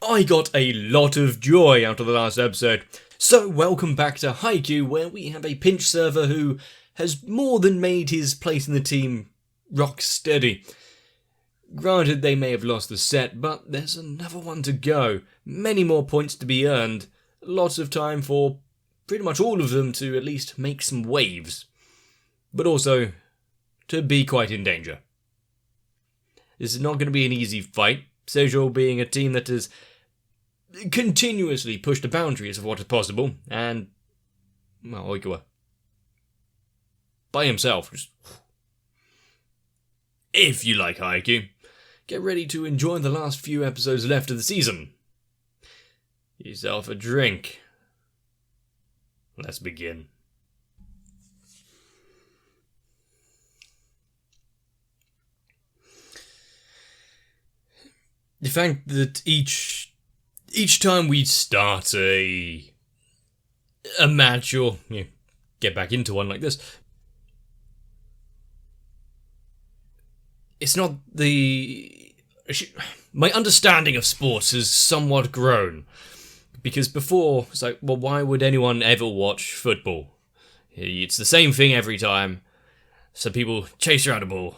I got a lot of joy out of the last episode. So welcome back to Haikyuu, where we have a pinch server who has more than made his place in the team rock steady. Granted, they may have lost the set, but there's another one to go. Many more points to be earned. Lots of time for pretty much all of them to at least make some waves. But also, to be quite in danger. This is not going to be an easy fight. Seijo being a team that has continuously pushed the boundaries of what is possible, and, well, Haikyuu by himself. If you like Haikyuu, get ready to enjoy the last few episodes left of the season. Get yourself a drink. Let's begin. The fact that each time we start a match or get back into one like this, it's not my understanding of sports has somewhat grown, because before it's like, well, why would anyone ever watch football? It's the same thing every time. So people chase around a ball.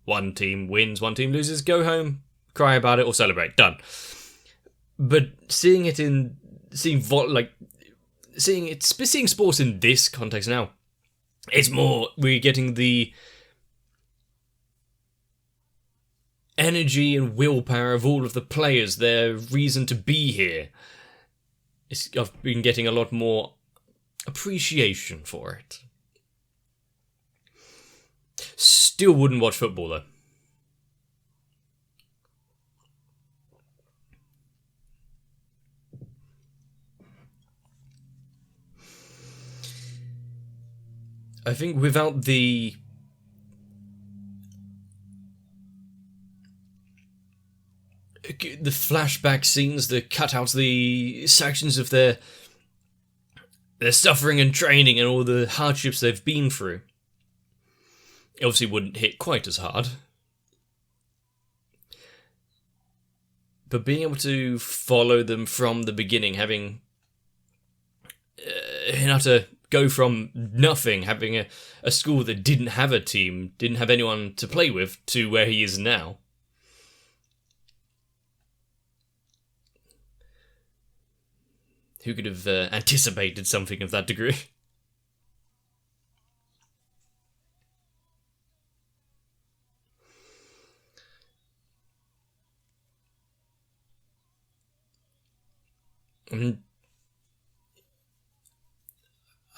One team wins, one team loses, go home, cry about it, or celebrate. Done. But seeing sports in this context now, it's more we're getting the energy and willpower of all of the players, their reason to be here. I've been getting a lot more appreciation for it. Still wouldn't watch football though. I think without the flashback scenes, the cutouts, the sections of their suffering and training and all the hardships they've been through, it obviously wouldn't hit quite as hard. But being able to follow them from the beginning, having to go from nothing, having a school that didn't have a team, didn't have anyone to play with, to where he is now. Who could have anticipated something of that degree?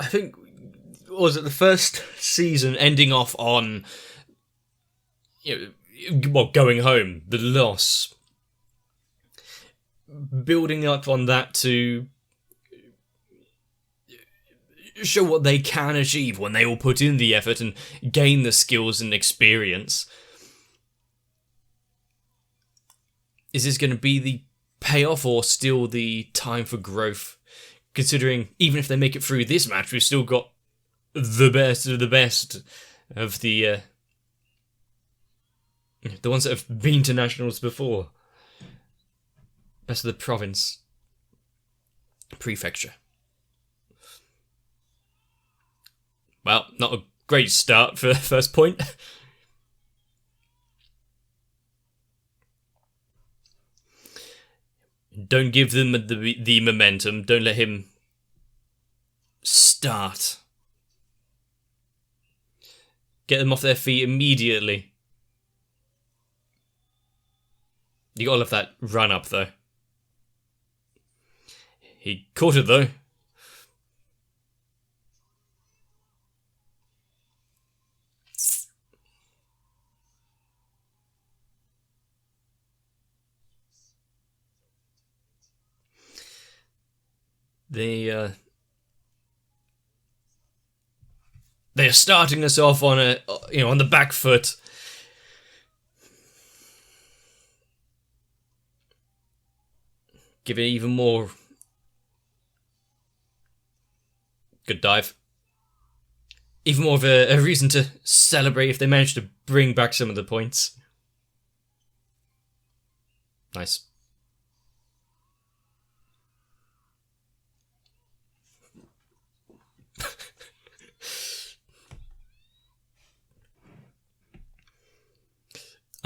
I think, was it the first season ending off on, going home, the loss, building up on that to show what they can achieve when they all put in the effort and gain the skills and experience. Is this going to be the payoff or still the time for growth? Considering even if they make it through this match, we've still got the best of the best of the ones that have been to nationals before. Best of the province. Prefecture. Well, not a great start for the first point. Don't give them the momentum. Don't let him start. Get them off their feet immediately. You gotta love that run up though. He caught it though. They are starting us off on on the back foot. Give it even more. Good dive. Even more of a reason to celebrate if they manage to bring back some of the points. Nice.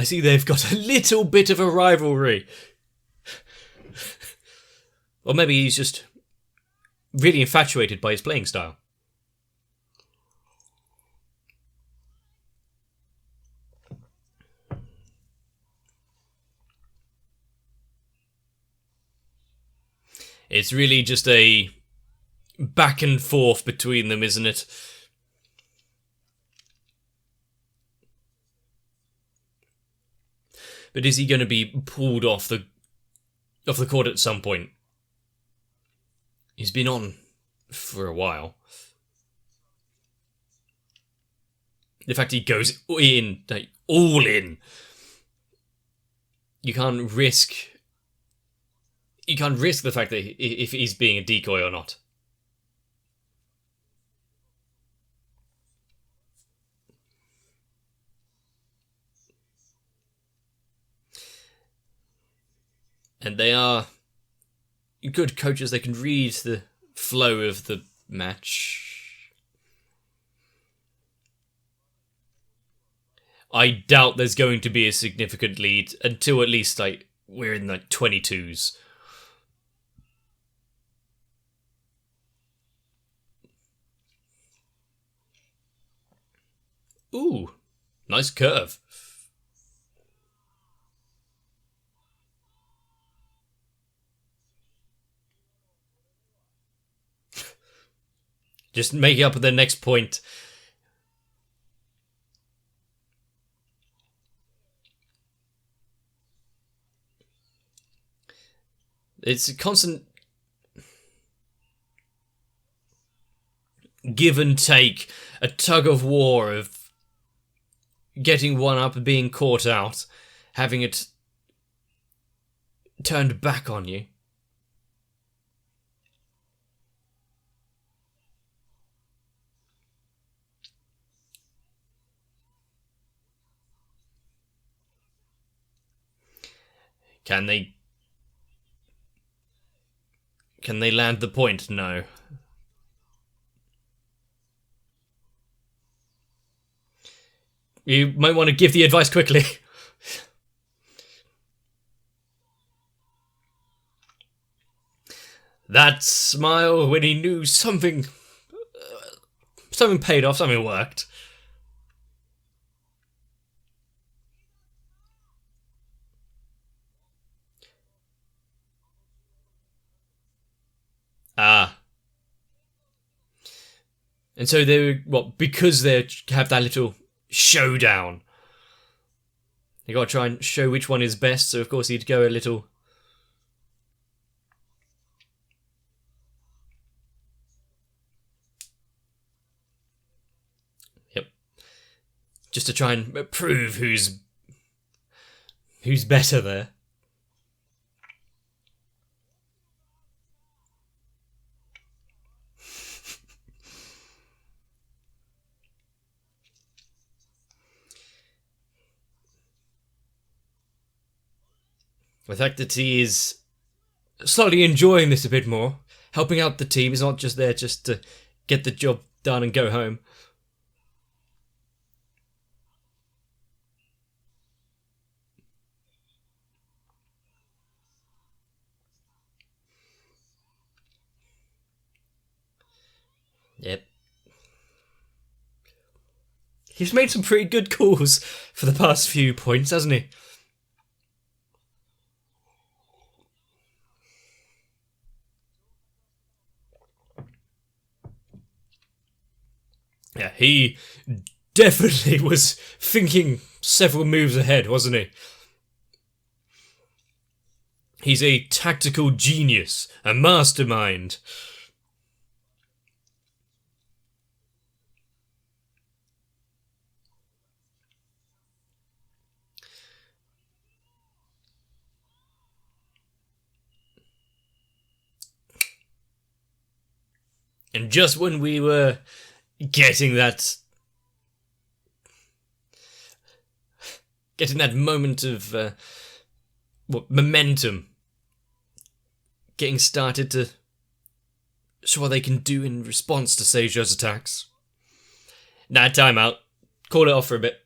I see they've got a little bit of a rivalry. Or maybe he's just really infatuated by his playing style. It's really just a back and forth between them, isn't it? But is he going to be pulled off the court at some point? He's been on for a while. The fact he goes in, like, all in. You can't risk the fact that if he's being a decoy or not. And they are good coaches. They can read the flow of the match. I doubt there's going to be a significant lead until at least like we're in the 22s. Ooh, nice curve. Just make it up at the next point. It's a constant give and take, a tug of war of getting one up and being caught out, having it turned back on you. Can they land the point? No. You might want to give the advice quickly. That smile when he knew something paid off, something worked. Ah. And so because they have that little showdown, they gotta try and show which one is best, so of course he'd go a little... Yep. Just to try and prove who's better there. The fact that he is slowly enjoying this a bit more, helping out the team, is not just there just to get the job done and go home. Yep. He's made some pretty good calls for the past few points, hasn't he? Yeah, he definitely was thinking several moves ahead, wasn't he? He's a tactical genius, a mastermind. And just when we were getting that moment of momentum, getting started to show what they can do in response to Seijo's attacks. Nah, timeout. Call it off for a bit.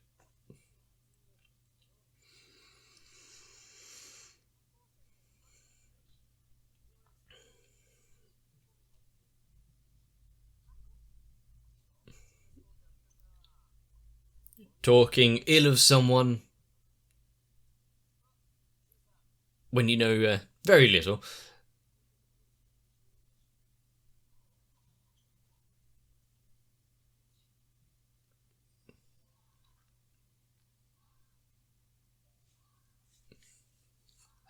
talking ill of someone when you know very little.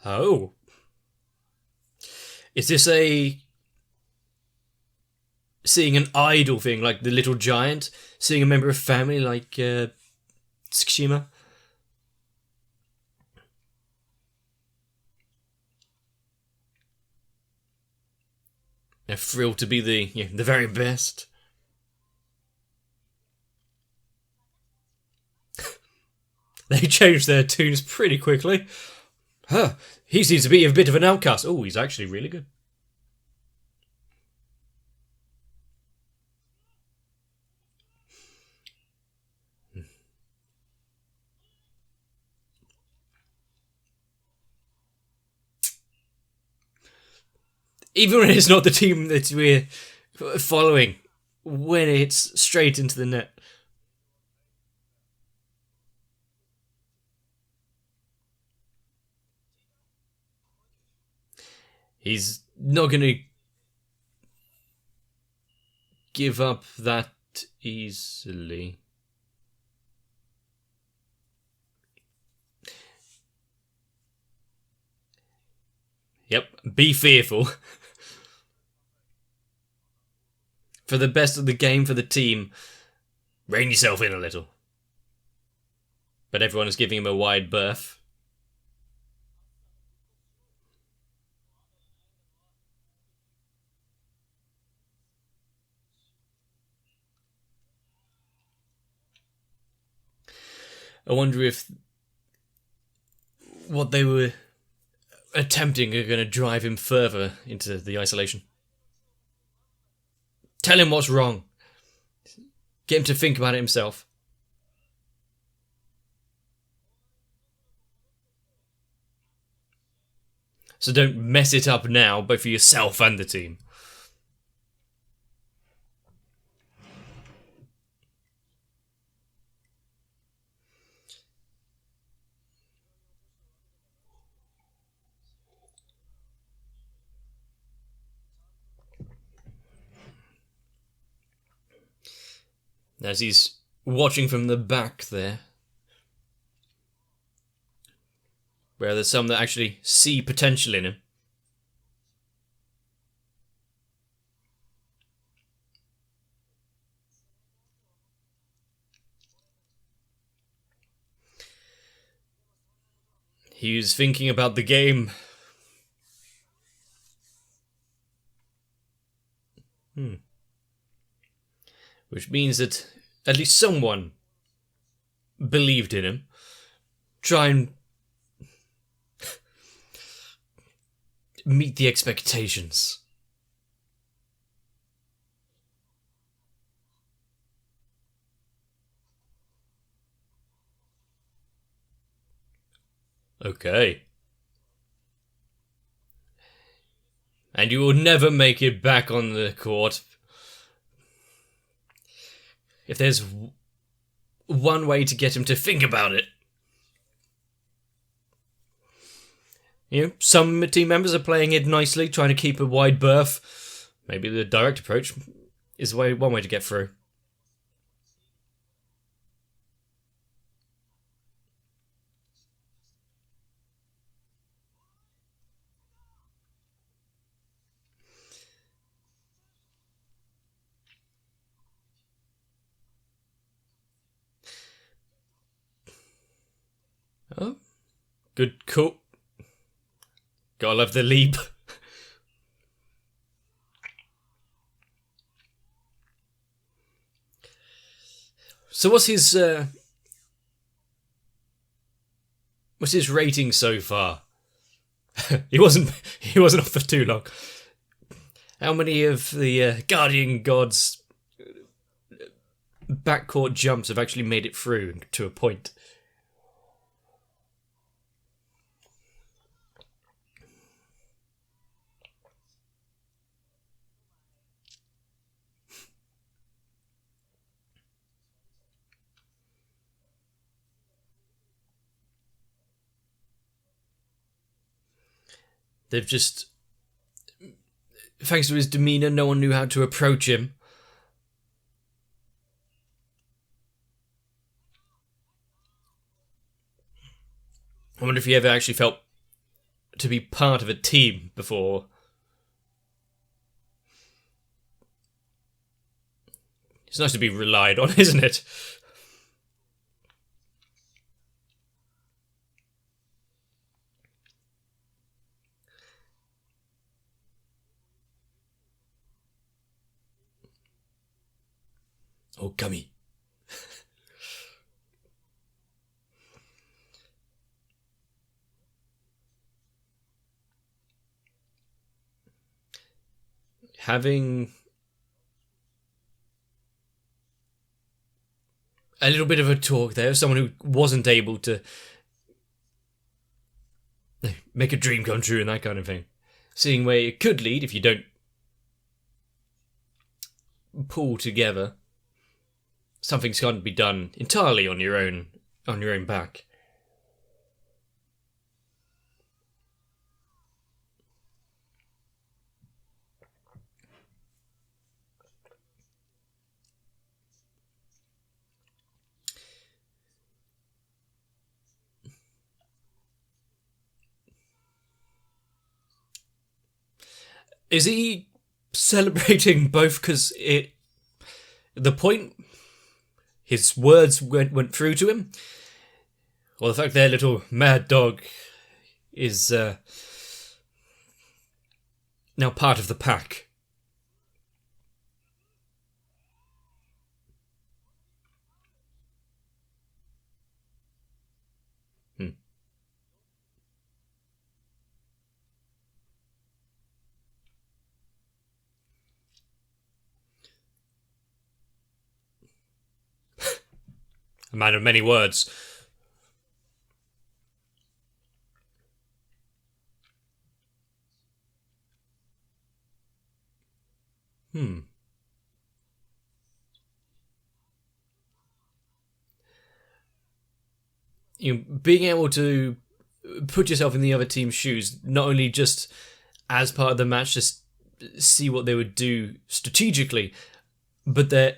Oh. Is this a seeing an idol thing, like the little giant? Seeing a member of family like Tsukushima? They're thrilled to be the very best. They changed their tunes pretty quickly. Huh, he seems to be a bit of an outcast. Oh, he's actually really good. Even when it's not the team that we're following, when it's straight into the net. He's not going to give up that easily. Yep, be fearful. For the best of the game, for the team, rein yourself in a little. But everyone is giving him a wide berth. I wonder if what they were attempting are going to drive him further into the isolation. Tell him what's wrong. Get him to think about it himself. So don't mess it up now, both for yourself and the team. As he's watching from the back there, where there's some that actually see potential in him. He was thinking about the game. Which means that at least someone believed in him. Try and meet the expectations. Okay. And you will never make it back on the court. If there's one way to get him to think about it. You know, some team members are playing it nicely, trying to keep a wide berth. Maybe the direct approach is one way to get through. Oh, good call. Gotta love the leap. So what's his rating so far? he wasn't off for too long. How many of the Guardian Gods backcourt jumps have actually made it through to a point? They've just, thanks to his demeanour, no one knew how to approach him. I wonder if he ever actually felt to be part of a team before. It's nice to be relied on, isn't it? Oh, gummy. Having a little bit of a talk there, someone who wasn't able to make a dream come true and that kind of thing. Seeing where it could lead if you don't pull together. Something's got to be done entirely on your own back. Is he celebrating both because the point his words went through to him, or the fact their little mad dog is now part of the pack? A man of many words. Being able to put yourself in the other team's shoes, not only just as part of the match, just see what they would do strategically, but their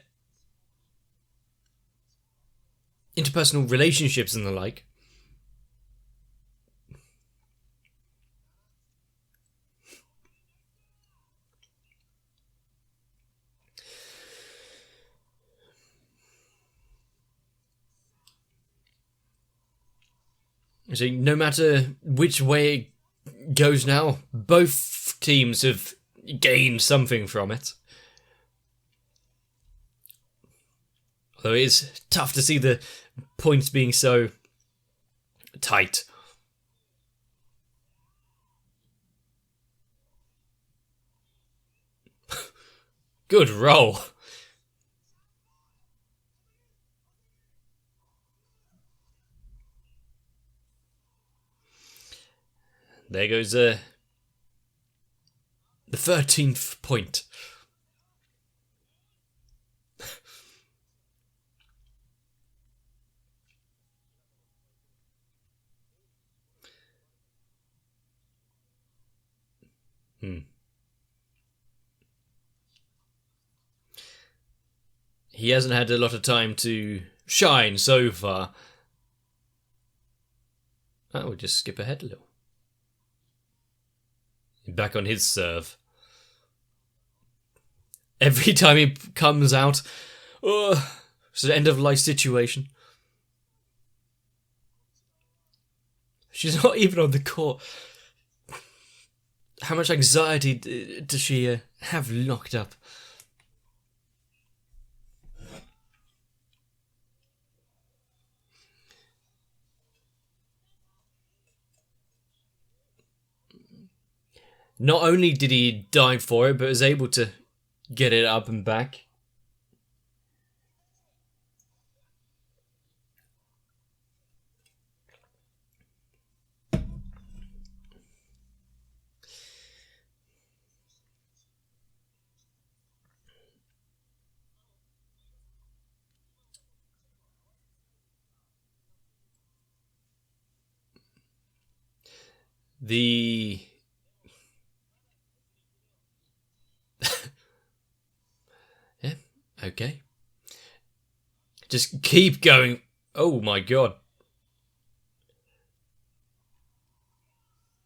interpersonal relationships and the like. So no matter which way it goes now, both teams have gained something from it. Although it is tough to see the points being so tight. Good roll. There goes the 13th point. He hasn't had a lot of time to shine so far. We'll just skip ahead a little. Back on his serve. Every time he comes out, it's an end-of-life situation. She's not even on the court. How much anxiety does she have locked up? Not only did he dive for it, but was able to get it up and back. The Okay. Just keep going. Oh my god.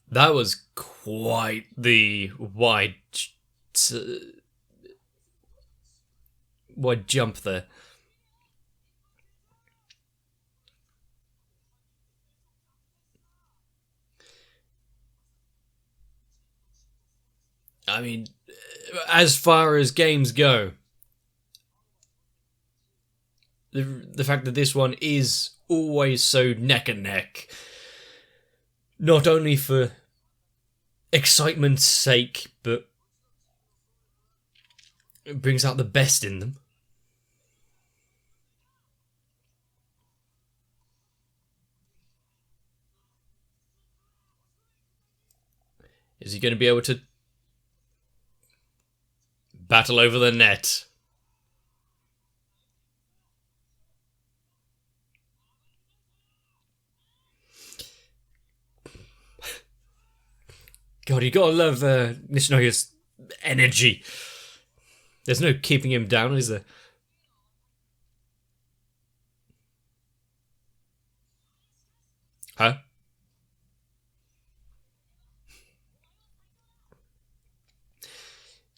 That was quite the wide jump there. I mean, as far as games go, the fact that this one is always so neck and neck, not only for excitement's sake, but it brings out the best in them. Is he going to be able to battle over the net? God, you gotta love Nishinoya's energy. There's no keeping him down, is there? Huh?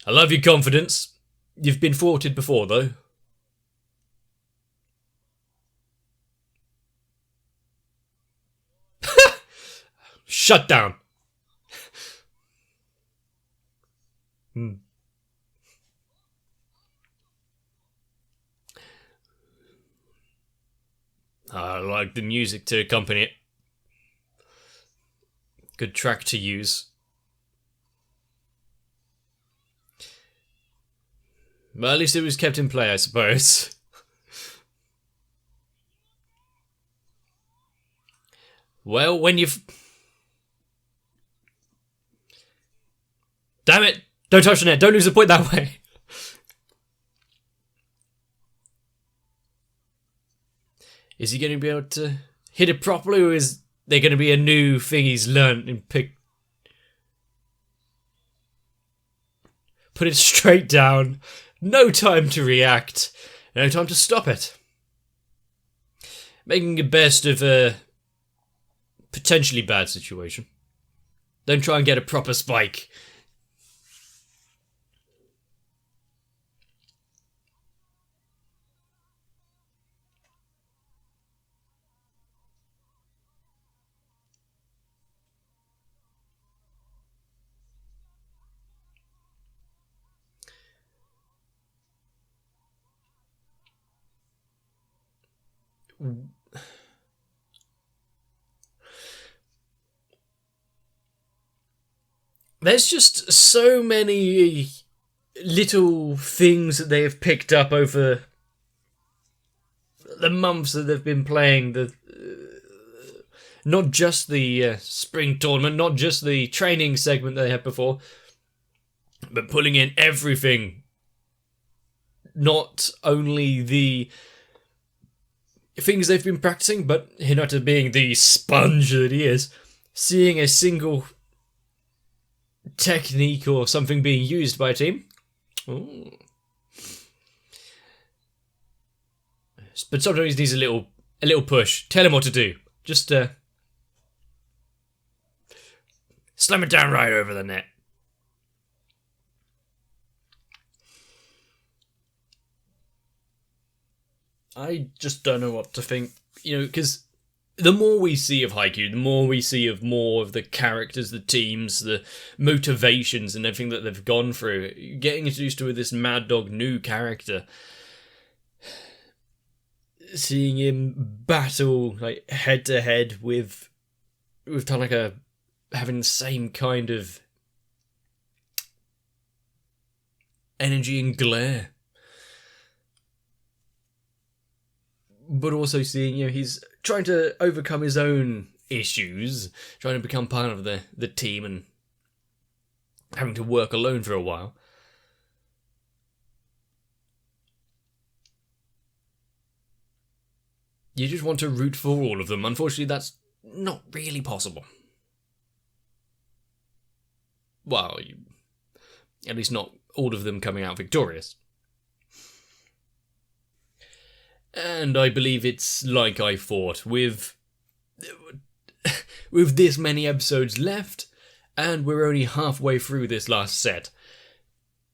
I love your confidence. You've been thwarted before, though. Shut down. I like the music to accompany it. Good track to use. Well, at least it was kept in play, I suppose. Well, when you've... Damn it! Don't touch the net, don't lose the point that way. Is he going to be able to hit it properly, or is there going to be a new thing he's learned and picked? Put it straight down. No time to react. No time to stop it. Making the best of a potentially bad situation. Don't try and get a proper spike. There's just so many little things that they have picked up over the months that they've been playing. Not just the spring tournament, not just the training segment they had before, but pulling in everything. Not only the things they've been practicing, but Hinata being the sponge that he is, seeing a single technique or something being used by a team. Ooh. But sometimes he needs a little push. Tell him what to do. Just slam it down right over the net. I just don't know what to think. You know, because the more we see of Haikyuu, the more we see of more of the characters, the teams, the motivations and everything that they've gone through. Getting introduced to this Mad Dog new character. Seeing him battle like head to head with Tanaka having the same kind of energy and glare. But also seeing, you know, he's trying to overcome his own issues, trying to become part of the team and having to work alone for a while. You just want to root for all of them. Unfortunately, that's not really possible. Well, at least not all of them coming out victorious. And I believe it's like I thought, with this many episodes left, and we're only halfway through this last set.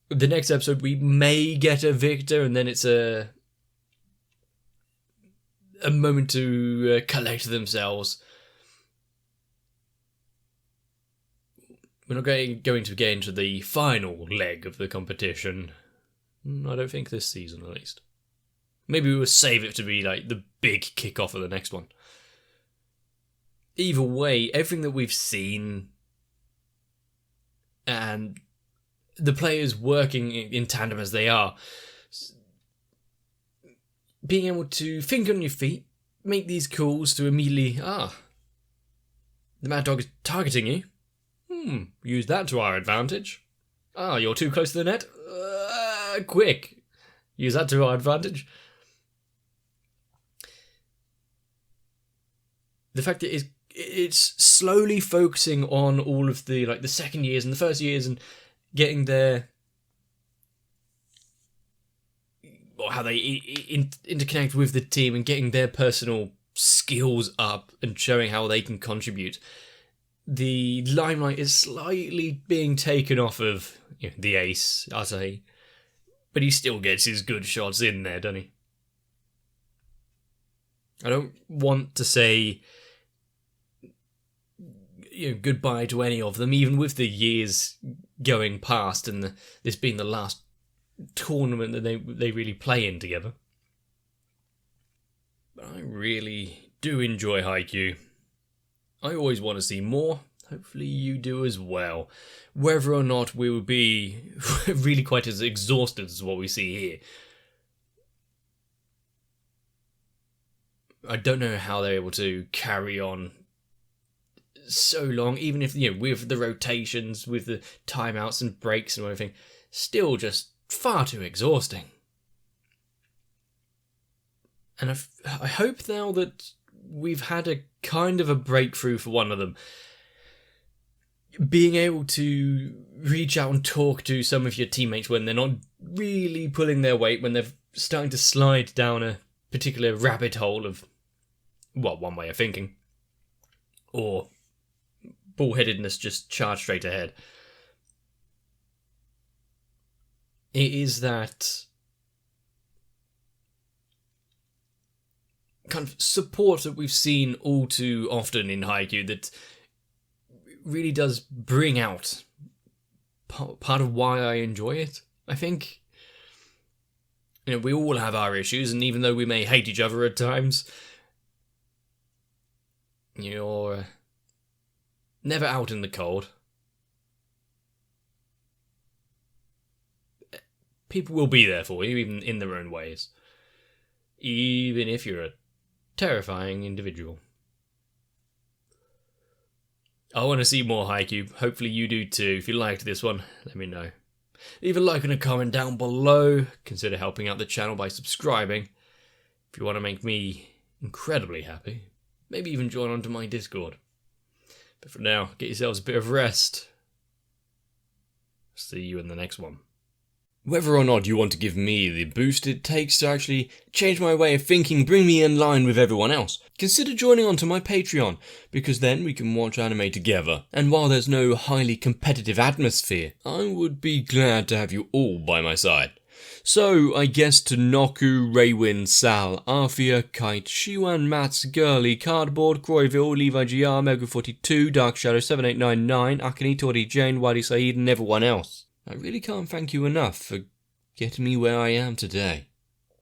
The next episode we may get a victor, and then it's a moment to collect themselves. We're not going to get into the final leg of the competition. I don't think this season, at least. Maybe we'll save it to be like the big kick-off of the next one. Either way, everything that we've seen and the players working in tandem as they are, being able to think on your feet, make these calls to immediately, the Mad Dog is targeting you. Use that to our advantage. You're too close to the net. Quick. Use that to our advantage. The fact that it's slowly focusing on all of the the second years and the first years and getting their, or how they interconnect with the team and getting their personal skills up and showing how they can contribute. The limelight is slightly being taken off of the ace, I'll say, but he still gets his good shots in there, doesn't he? I don't want to say goodbye to any of them, even with the years going past and this being the last tournament that they really play in together. But I really do enjoy Haikyuu. I always want to see more. Hopefully you do as well. Whether or not we will be really quite as exhausted as what we see here, I don't know how they're able to carry on so long, even if, with the rotations, with the timeouts and breaks and everything, still just far too exhausting. And I hope now that we've had a kind of a breakthrough for one of them, being able to reach out and talk to some of your teammates when they're not really pulling their weight, when they're starting to slide down a particular rabbit hole of, one way of thinking, or bullheadedness just charge straight ahead. It is that kind of support that we've seen all too often in Haikyuu that really does bring out part of why I enjoy it. I think we all have our issues, and even though we may hate each other at times, you're never out in the cold. People will be there for you, even in their own ways. Even if you're a terrifying individual. I want to see more Haikyuu. Hopefully you do too. If you liked this one, let me know. Leave a like and a comment down below. Consider helping out the channel by subscribing. If you want to make me incredibly happy, maybe even join onto my Discord. But for now, get yourselves a bit of rest. See you in the next one. Whether or not you want to give me the boost it takes to actually change my way of thinking, bring me in line with everyone else, consider joining onto my Patreon, because then we can watch anime together. And while there's no highly competitive atmosphere, I would be glad to have you all by my side. So, I guess to Noku, Raywin, Sal, Arthea, Kite, Shiwan, Mats, Girly, Cardboard, Croyville, Levi GR, Mega42, Dark Shadow 7899, Akane, Tori Jane, Wadi Saeed, and everyone else. I really can't thank you enough for getting me where I am today.